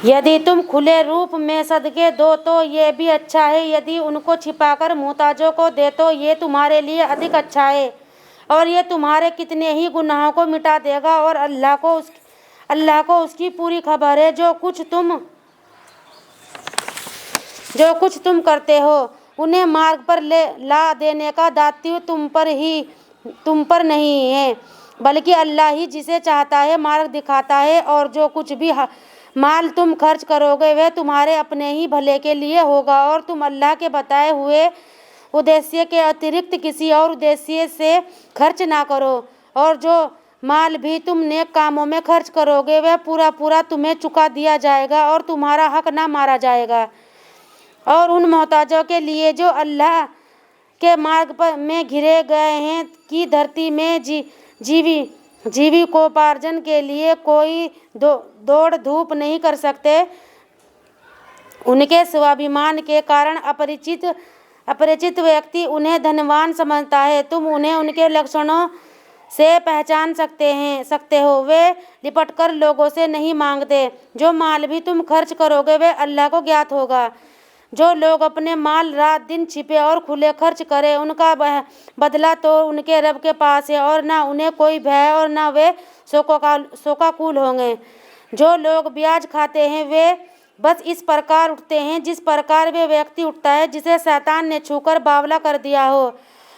यदि तुम खुले रूप में सदके दो तो ये भी अच्छा है, यदि उनको छिपाकर मुहताजों को दे तो ये तुम्हारे लिए अधिक अच्छा है, और ये तुम्हारे कितने ही गुनाहों को मिटा देगा। और अल्लाह को उसकी पूरी खबर है। जो कुछ तुम करते हो उन्हें मार्ग पर ला देने का दायित्व तुम पर नहीं है, बल्कि अल्लाह ही जिसे चाहता है मार्ग दिखाता है। और जो कुछ भी माल तुम खर्च करोगे वह तुम्हारे अपने ही भले के लिए होगा, और तुम अल्लाह के बताए हुए उद्देश्य के अतिरिक्त किसी और उद्देश्य से खर्च ना करो। और जो माल भी तुम नेक कामों में खर्च करोगे वह पूरा तुम्हें चुका दिया जाएगा, और तुम्हारा हक ना मारा जाएगा। और उन मोहताजों के लिए जो अल्लाह के मार्ग में घिरे गए हैं कि धरती में जीविकोपार्जन के लिए कोई दौड़ धूप नहीं कर सकते, उनके स्वाभिमान के कारण अपरिचित व्यक्ति उन्हें धनवान समझता है। तुम उन्हें उनके लक्षणों से पहचान सकते हो। वे लिपटकर लोगों से नहीं मांगते। जो माल भी तुम खर्च करोगे वह अल्लाह को ज्ञात होगा। जो लोग अपने माल रात दिन छिपे और खुले खर्च करें उनका बदला तो उनके रब के पास है, और ना उन्हें कोई भय और ना वे शोकाकुल होंगे। जो लोग ब्याज खाते हैं वे बस इस प्रकार उठते हैं जिस प्रकार वे व्यक्ति उठता है जिसे शैतान ने छूकर बावला कर दिया हो,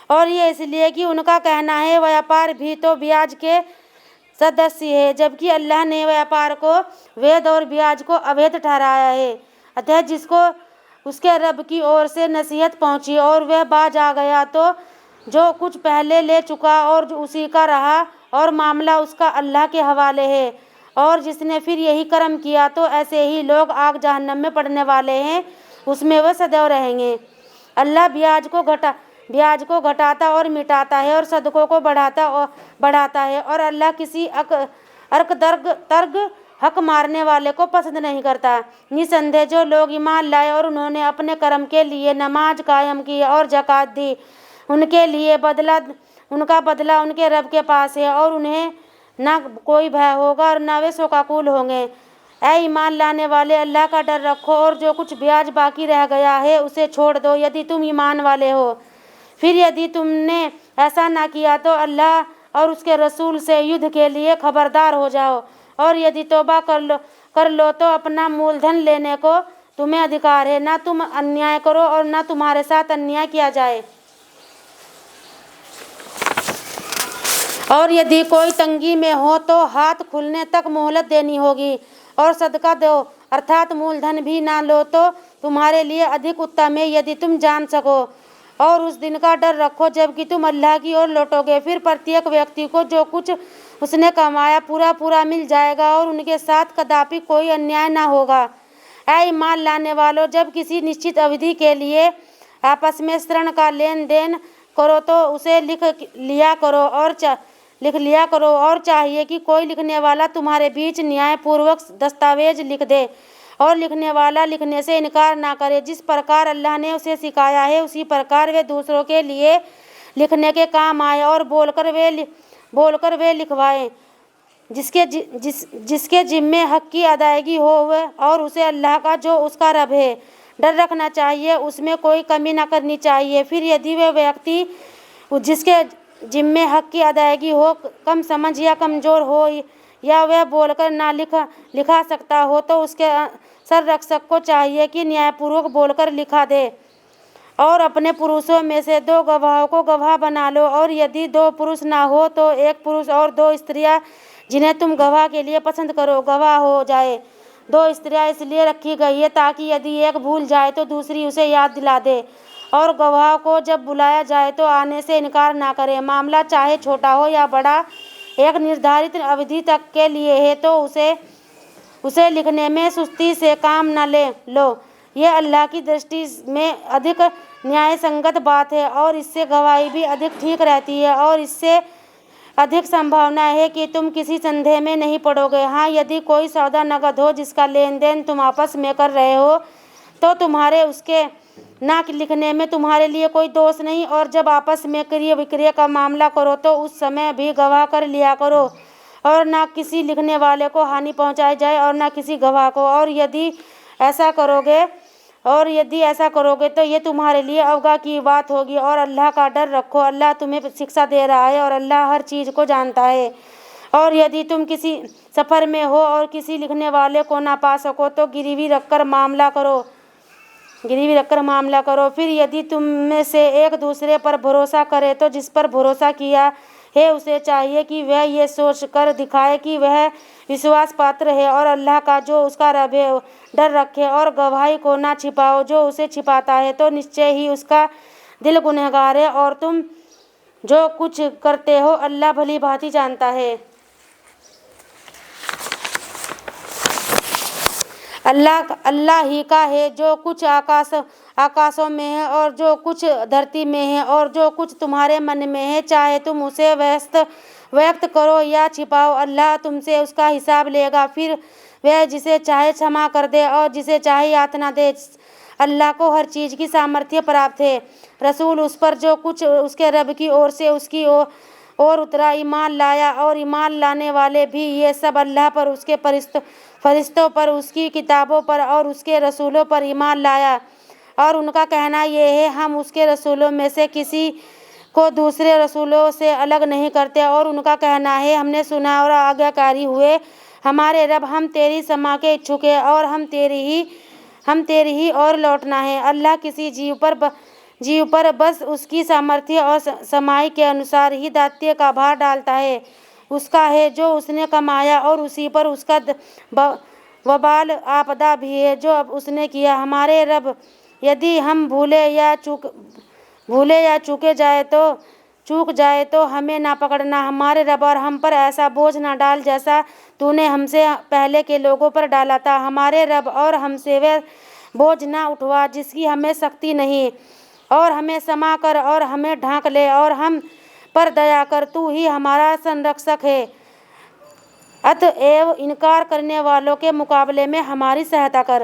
और ये इसलिए कि उनका कहना है व्यापार भी तो ब्याज के सदस्य है, जबकि अल्लाह ने व्यापार को वैध और ब्याज को अवैध ठहराया है। अतः जिसको उसके रब की ओर से नसीहत पहुंची और वह बाज आ गया तो जो कुछ पहले ले चुका और जो उसी का रहा, और मामला उसका अल्लाह के हवाले है। और जिसने फिर यही कर्म किया तो ऐसे ही लोग आग जहन्नम में पड़ने वाले हैं, उसमें वह सदैव रहेंगे। अल्लाह ब्याज को घटाता और मिटाता है और सदकों को बढ़ाता है, और अल्लाह किसी तर्क हक मारने वाले को पसंद नहीं करता। निसंदेह जो लोग ईमान लाए और उन्होंने अपने कर्म के लिए नमाज कायम की और ज़कात दी, उनके लिए उनका बदला उनके रब के पास है, और उन्हें ना कोई भय होगा और ना वे शोकाकुल होंगे। ऐ ईमान लाने वाले, अल्लाह का डर रखो और जो कुछ ब्याज बाकी रह गया है उसे छोड़ दो यदि तुम ईमान वाले हो। फिर यदि तुमने ऐसा ना किया तो अल्लाह और उसके रसूल से युद्ध के लिए खबरदार हो जाओ, और यदि तौबा कर लो तो अपना मूलधन लेने को तुम्हें अधिकार है। ना तुम अन्याय करो और ना तुम्हारे साथ अन्याय किया जाए। और यदि कोई तंगी में हो तो हाथ खुलने तक मोहलत देनी होगी, और सदका दो अर्थात मूलधन भी ना लो तो तुम्हारे लिए अधिक उत्तम है यदि तुम जान सको। और उस दिन का डर रखो जबकि तुम अल्लाह की ओर लौटोगे, फिर प्रत्येक व्यक्ति को जो कुछ उसने कमाया पूरा मिल जाएगा, और उनके साथ कदापि कोई अन्याय ना होगा। ऐ ईमान लाने वालों, जब किसी निश्चित अवधि के लिए आपस में ऋण का लेन देन करो तो उसे लिख लिया करो, और चाहिए कि कोई लिखने वाला तुम्हारे बीच न्यायपूर्वक दस्तावेज लिख दे, और लिखने वाला लिखने से इनकार ना करे। जिस प्रकार अल्लाह ने उसे सिखाया है उसी प्रकार वे दूसरों के लिए लिखने के काम आए, और बोलकर वे लिखवाएं जिसके जिम्मे हक की अदायगी हो और उसे अल्लाह का जो उसका रब है डर रखना चाहिए, उसमें कोई कमी ना करनी चाहिए। फिर यदि वह व्यक्ति जिसके जिम्मे हक की अदायगी हो कम समझ या कमज़ोर हो, या वह बोलकर ना लिखा सकता हो तो उसके संरक्षक को चाहिए कि न्यायपूर्वक बोलकर लिखा दे, और अपने पुरुषों में से 2 गवाहों को गवाह बना लो। और यदि 2 पुरुष ना हो तो 1 पुरुष और 2 स्त्रियां जिन्हें तुम गवाह के लिए पसंद करो गवाह हो जाए। 2 स्त्रियां इसलिए रखी गई है ताकि यदि एक भूल जाए तो दूसरी उसे याद दिला दे, और गवाह को जब बुलाया जाए तो आने से इनकार ना करे। मामला चाहे छोटा हो या बड़ा, एक निर्धारित अवधि तक के लिए है तो उसे लिखने में सुस्ती से काम न ले लो। यह अल्लाह की दृष्टि में अधिक न्याय संगत बात है, और इससे गवाही भी अधिक ठीक रहती है, और इससे अधिक संभावना है कि तुम किसी संदेह में नहीं पड़ोगे। हाँ, यदि कोई सौदा नकद हो जिसका लेन देन तुम आपस में कर रहे हो तो तुम्हारे उसके ना लिखने में तुम्हारे लिए कोई दोष नहीं, और जब आपस में क्रय विक्रय का मामला करो तो उस समय भी गवाह कर लिया करो, اور نہ کسی لکھنے والے کو ہانی پہنچائی جائے اور نہ کسی گواہ کو، اور یدی ایسا کرو گے تو یہ تمہارے لیے اوگا کی بات ہوگی۔ اور اللہ کا ڈر رکھو، اللہ تمہیں شکست دے رہا ہے اور اللہ ہر چیز کو جانتا ہے۔ اور یدی تم کسی سفر میں ہو اور کسی لکھنے والے کو نہ پا سکو تو گروی رکھ کر معاملہ کرو۔ پھر یدی تم میں سے ایک دوسرے پر بھروسہ کرے تو جس پر بھروسہ کیا ہے اسے چاہیے کہ وہ یہ سوچ کر دکھائے کہ وہ وشواس پاتر ہے، اور اللہ کا جو اس کا رب ہے ڈر رکھے، اور گواہی کو نہ چھپاؤ۔ جو اسے چھپاتا ہے تو نشچے ہی اس کا دل گنہگار ہے، اور تم جو کچھ کرتے ہو اللہ بھلی بھانتی جانتا ہے۔ اللہ ہی کا ہے جو کچھ آکاشوں میں ہے اور جو کچھ دھرتی میں ہے اور جو کچھ تمہارے من میں ہے، چاہے تم اسے ویکت کرو یا چھپاؤ، اللہ تم سے اس کا حساب لے گا۔ پھر وہ جسے چاہے क्षमा کر دے اور جسے چاہے یاتنا دے۔ اللہ کو ہر چیز کی سامرتھیہ پراپت ہے۔ رسول اس پر جو کچھ اس کے رب کی اور سے اس کی اور اترا ایمان لایا، اور ایمان لانے والے بھی، یہ سب اللہ پر، اس کے فرشتوں پر، اس کی کتابوں پر اور اس کے رسولوں پر ایمان لایا، اور ان کا کہنا یہ ہے ہم اس کے رسولوں میں سے کسی کو دوسرے رسولوں سے الگ نہیں کرتے، اور ان کا کہنا ہے ہم نے سنا اور آگاکاری ہوئے ہمارے رب ہم تیری سما کے اچھک ہیں اور ہم تیری ہی اور لوٹنا ہے۔ اللہ کسی جیو پر بس اس کی سامرتھیہ اور سمائی کے انوسار ہی دائتیہ کا بھار ڈالتا ہے۔ اس کا ہے جو اس نے کمایا اور اسی پر اس کا وبال آپدا بھی ہے جو اب اس نے کیا۔ ہمارے رب یدی ہم بھولے یا چوک جائے تو ہمیں نہ پکڑنا، ہمارے رب، اور ہم پر ایسا بوجھ نہ ڈال جیسا تو نے ہم سے پہلے کے لوگوں پر ڈالا تھا، ہمارے رب، اور ہم سے وہ بوجھ نہ اٹھوا جس کی ہمیں سختی نہیں، اور ہمیں क्षमा کر اور ہمیں ڈھانک لے اور ہم پر دیا کر، تو ہی ہمارا سنرکشک ہے، ات ایو انکار کرنے والوں کے مقابلے میں ہماری سہایتا کر۔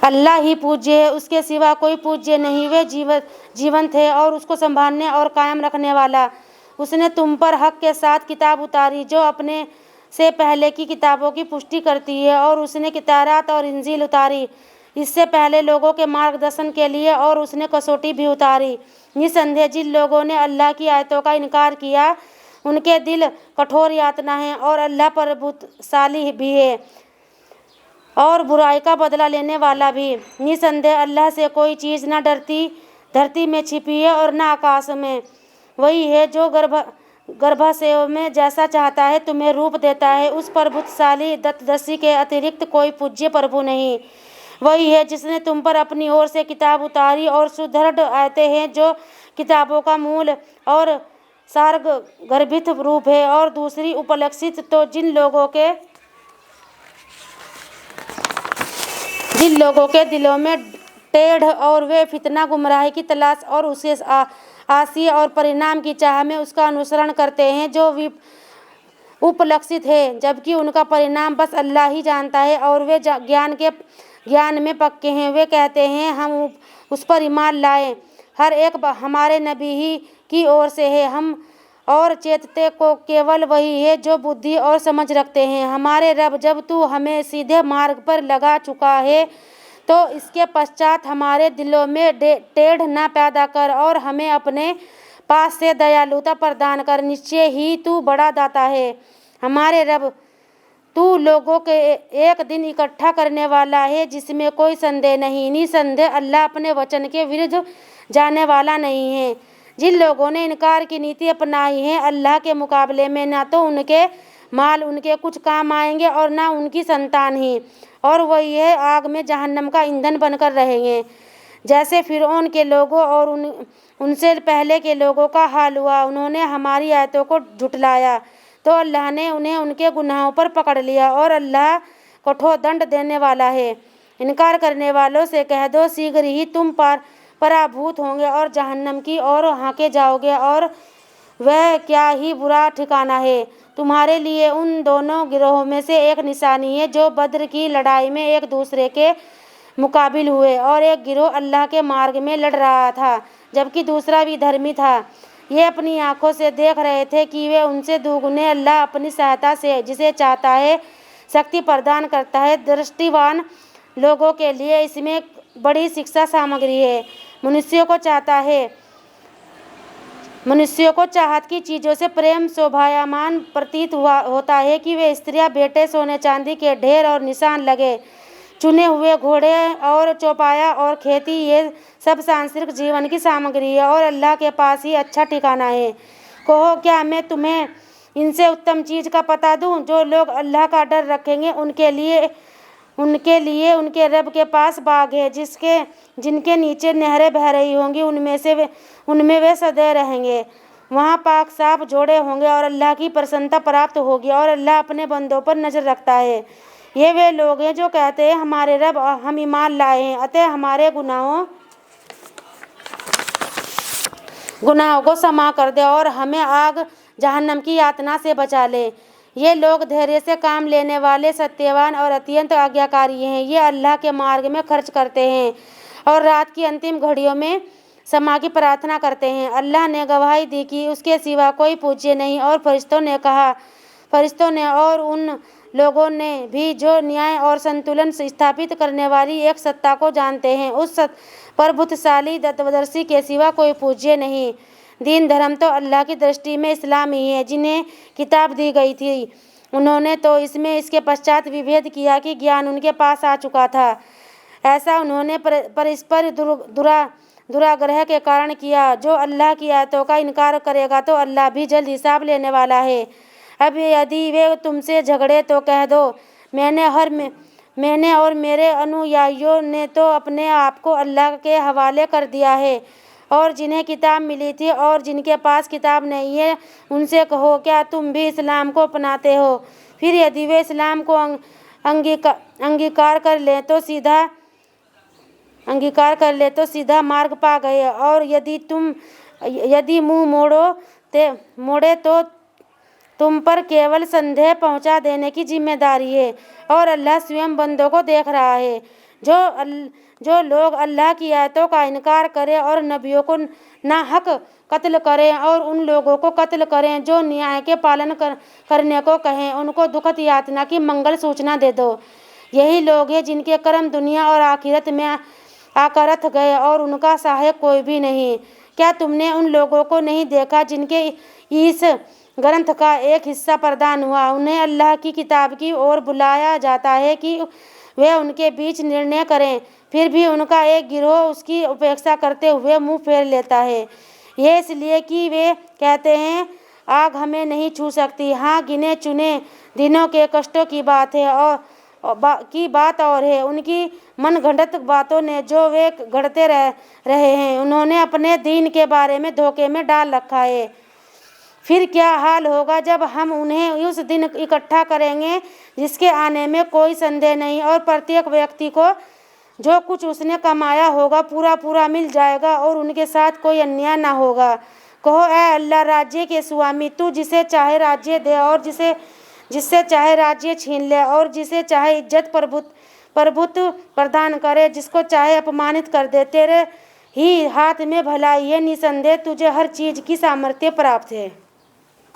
اللہ ہی پوجیہ ہے، اس کے سوا کوئی پوجیہ نہیں، وہ جیونت ہے اور اس کو سنبھالنے اور قائم رکھنے والا۔ اس نے تم پر حق کے ساتھ کتاب اتاری جو اپنے سے پہلے کی کتابوں کی پشٹی کرتی ہے، اور اس نے توراۃ اور انجیل اتاری اس سے پہلے لوگوں کے مارگدرشن کے لیے، اور اس نے کسوٹی بھی اتاری۔ نسندہ جن لوگوں نے اللہ کی آیتوں کا انکار کیا ان کے دل کٹھور یاتنا ہیں، اور اللہ پربھوشالی بھی ہے اور برائی کا بدلہ لینے والا بھی۔ نسندہ اللہ سے کوئی چیز نہ دھرتی میں چھپی ہے اور نہ آکاش میں، وہی ہے جو گربھاسے میں جیسا چاہتا ہے تمہیں روپ دیتا ہے۔ اس پربھوشالی دتدرشی کے اترکت کوئی پوجیہ پربھو نہیں۔ وہی ہے جس نے تم پر اپنی اور سے کتاب اتاری اور سدھڑ آیتیں ہیں جو کتابوں کا مول اور سارگ گربھت روپ ہے، اور دوسری اپلکشت تو جن لوگوں کے دلوں میں ٹیڑھ اور وہ فتنہ گمراہی کی تلاش اور اسے عاصی اور پرینام کی چاہ میں اس کا انوسرن کرتے ہیں جو اپلکشت ہے، جبکہ ان کا پرینام بس اللہ ہی جانتا ہے، اور وہ گیان میں پکے ہیں۔ وہ کہتے ہیں ہم اس پر ایمان لائے، ہر ایک ہمارے نبی ہی کی اور سے ہے، ہم اور چیتتے کو کیول وہی ہے جو بدھی اور سمجھ رکھتے ہیں۔ ہمارے رب، جب تو ہمیں سیدھے مارگ پر لگا چکا ہے تو اس کے پశ్چات ہمارے دلوں میں ٹیڑھ نہ پیدا کر اور ہمیں اپنے پاس سے دیالوتا پردان کر، نشچے ہی تو بڑا داتا ہے۔ ہمارے رب، تو لوگوں کے ایک دن اکٹھا کرنے والا ہے جس میں کوئی سندے نہیں۔ نسندہ اللہ اپنے وچن کے وردھ جانے والا نہیں ہے۔ جن لوگوں نے انکار کی نیتی اپنائی ہے اللہ کے مقابلے میں نہ تو ان کے مال ان کے کچھ کام آئیں گے اور نہ ان کی سنتان ہی، اور وہی ہے آگ میں جہنم کا ایندھن بن کر رہیں گے، جیسے فرعون کے لوگوں اور ان سے پہلے کے لوگوں کا حال ہوا۔ انہوں نے ہماری آیتوں کو جھٹلایا تو اللہ نے انہیں ان کے گناہوں پر پکڑ لیا، اور اللہ کٹھور دنڈ دینے والا ہے۔ انکار کرنے والوں سے کہہ دو شیگھر ہی تم پرابھوت ہوں گے اور جہنم کی اور ہانکے جاؤ گے، اور وہ کیا ہی برا ٹھکانہ ہے۔ تمہارے لیے ان دونوں گروہوں میں سے ایک نشانی ہے جو بدر کی لڑائی میں ایک دوسرے کے مقابل ہوئے، اور ایک گروہ اللہ کے مارگ میں لڑ رہا تھا جبکہ دوسرا بھی دھرمی تھا۔ ये अपनी आंखों से देख रहे थे कि वे उनसे दुगने अल्लाह अपनी सहायता से जिसे चाहता है शक्ति प्रदान करता है। दृष्टिवान लोगों के लिए इसमें बड़ी शिक्षा सामग्री है। मनुष्यों को चाहत की चीज़ों से प्रेम शोभायमान प्रतीत होता है कि वे स्त्रियां, बेटे, सोने चांदी के ढेर और निशान लगे चुने हुए घोड़े और चौपाया और खेती, ये सब सांसारिक जीवन की सामग्री है और अल्लाह के पास ही अच्छा ठिकाना है। कहो, क्या मैं तुम्हें इनसे उत्तम चीज़ का पता दूं? जो लोग अल्लाह का डर रखेंगे उनके लिए उनके रब के पास बाग है जिनके नीचे नहरें बह रही होंगी, उनमें वे सदैव रहेंगे। वहाँ पाक साफ जोड़े होंगे और अल्लाह की प्रसन्नता प्राप्त होगी और अल्लाह अपने बंदों पर नजर रखता है। ये वे लोग हैं जो कहते हैं हमारे रब, हम ईमान लाए हैं, अतः हमारे गुनाहों को क्षमा कर दे और हमें आग जहन्नम की यातना से बचा ले। ये लोग धैर्य से काम लेने वाले, सत्यवान और अत्यंत आज्ञाकारी हैं। ये अल्लाह के मार्ग में खर्च करते हैं और रात की अंतिम घड़ियों में क्षमा की प्रार्थना करते हैं। अल्लाह ने गवाही दी कि उसके सिवा कोई पूज्य नहीं और फरिश्तों ने और उन लोगों ने भी जो न्याय और संतुलन स्थापित करने वाली एक सत्ता को जानते हैं। उस प्रभुत्वशाली तत्वदर्शी के सिवा कोई पूज्य नहीं। दीन धर्म तो अल्लाह की दृष्टि में इस्लाम ही है। जिन्हें किताब दी गई थी उन्होंने तो इसके पश्चात विभेद किया कि ज्ञान उनके पास आ चुका था। ऐसा उन्होंने परस्पर दुराग्रह के कारण किया। जो अल्लाह की आयतों का इनकार करेगा तो अल्लाह भी जल्द हिसाब लेने वाला है। अब यदि वे तुमसे झगड़े तो कह दो, मैंने और मेरे अनुयायियों ने तो अपने आप को अल्लाह के हवाले कर दिया है और जिन्हें किताब मिली थी और जिनके पास किताब नहीं है उनसे कहो, क्या तुम भी इस्लाम को अपनाते हो? फिर यदि वे इस्लाम को अंगीकार कर ले तो सीधा मार्ग पा गए और यदि मुंह मोड़े तो तुम पर केवल संदेह पहुंचा देने की जिम्मेदारी है और अल्लाह स्वयं बंदों को देख रहा है। जो लोग अल्लाह की आयतों का इनकार करें और नबियों को नाहक कत्ल करें और उन लोगों को कत्ल करें जो न्याय के पालन करने को कहें, उनको दुखद यातना की मंगल सूचना दे दो। यही लोग हैं जिनके कर्म दुनिया और आखिरत में आकर रथ गए और उनका सहायक कोई भी नहीं। क्या तुमने उन लोगों को नहीं देखा जिनके इस ग्रंथ का एक हिस्सा प्रदान हुआ? उन्हें अल्लाह की किताब की ओर बुलाया जाता है कि वे उनके बीच निर्णय करें, फिर भी उनका एक गिरोह उसकी उपेक्षा करते हुए मुंह फेर लेता है। ये इसलिए कि वे कहते हैं आग हमें नहीं छू सकती। हाँ, गिने चुने दिनों के कष्टों की बात और है उनकी मनगढ़ंत बातों ने जो वे गढ़ते रहे हैं, उन्होंने अपने दीन के बारे में धोखे में डाल रखा है। फिर क्या हाल होगा जब हम उन्हें उस दिन इकट्ठा करेंगे जिसके आने में कोई संदेह नहीं और प्रत्येक व्यक्ति को जो कुछ उसने कमाया होगा पूरा मिल जाएगा और उनके साथ कोई अन्याय ना होगा। कहो, ऐ अल्लाह राज्य के स्वामी, तू जिसे चाहे राज्य दे और जिससे चाहे राज्य छीन ले और जिसे चाहे इज्जत प्रभुत्व प्रदान करे, जिसको चाहे अपमानित कर दे। तेरे ही हाथ में भलाई है, निसंदेह तुझे हर चीज की सामर्थ्य प्राप्त है।